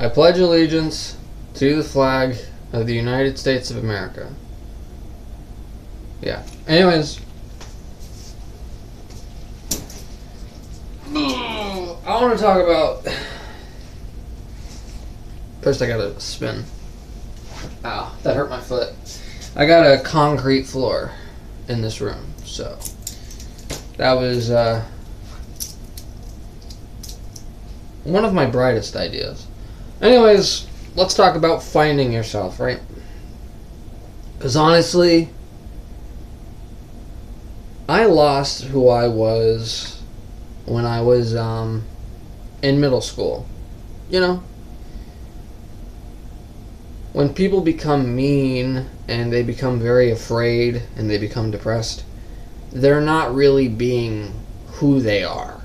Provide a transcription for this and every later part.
I pledge allegiance to the flag of the United States of America. Yeah. Anyways. I want to talk about... First I gotta spin. Ow, that hurt my foot. I got a concrete floor in this room, so... That was, one of my brightest ideas. Anyways, let's talk about finding yourself, right? Because honestly, I lost who I was when I was in middle school. You know? When people become mean and they become very afraid and they become depressed, they're not really being who they are.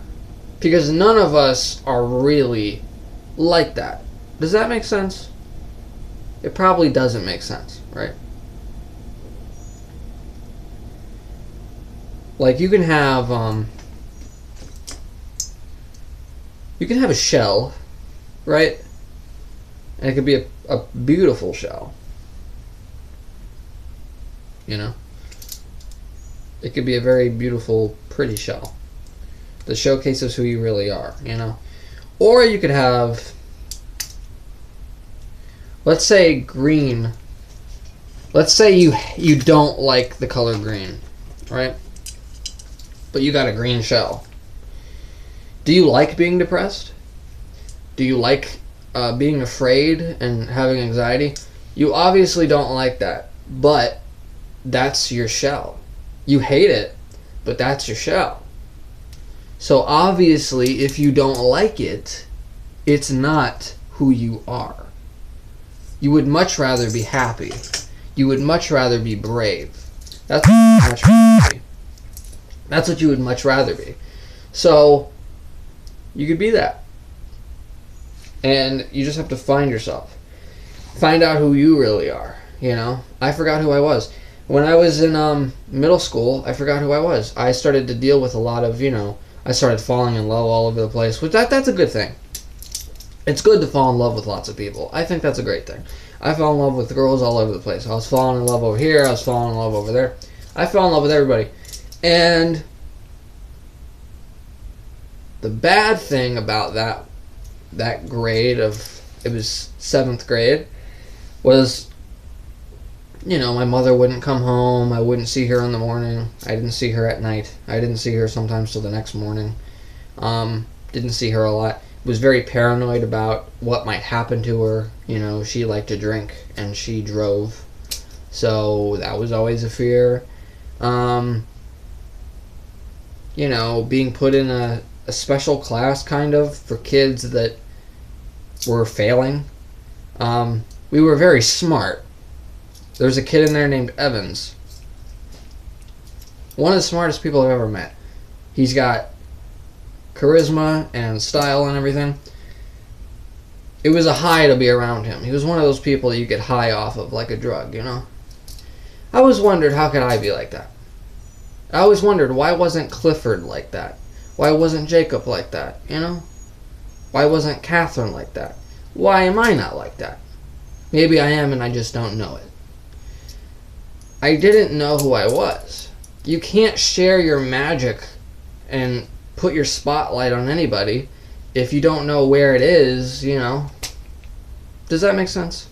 Because none of us are really like that. Does that make sense? It probably doesn't make sense, right? Like you can have a shell, right? And it could be a beautiful shell. You know? It could be a very beautiful, pretty shell that showcases who you really are, you know? Or you could have, let's say green. Let's say you don't like the color green, right? But you got a green shell. Do you like being depressed? Do you like being afraid and having anxiety? You obviously don't like that, but that's your shell. You hate it, but that's your shell. So obviously, if you don't like it, it's not who you are. You would much rather be happy. You would much rather be brave. That's what you would much rather be. So, you could be that. And you just have to find yourself. Find out who you really are, you know? I forgot who I was. When I was in middle school, I forgot who I was. I started to deal with a lot of, you know, I started falling in love all over the place, which that's a good thing. It's good to fall in love with lots of people. I think that's a great thing. I fell in love with girls all over the place. I was falling in love over here. I was falling in love over there. I fell in love with everybody. And the bad thing about that grade of, it was 7th grade, was, you know, my mother wouldn't come home. I wouldn't see her in the morning. I didn't see her at night. I didn't see her sometimes till the next morning. Didn't see her a lot. Was very paranoid about what might happen to her. You know, she liked to drink and she drove. So that was always a fear. You know, being put in a special class kind of for kids that were failing. We were very smart. There's a kid in there named Evans. One of the smartest people I've ever met. He's got charisma and style and everything. It was a high to be around him. He was one of those people that you get high off of like a drug, you know? I always wondered, how could I be like that? I always wondered, why wasn't Clifford like that? Why wasn't Jacob like that, you know? Why wasn't Catherine like that? Why am I not like that? Maybe I am and I just don't know it. I didn't know who I was. You can't share your magic and put your spotlight on anybody if you don't know where it is, you know. Does that make sense?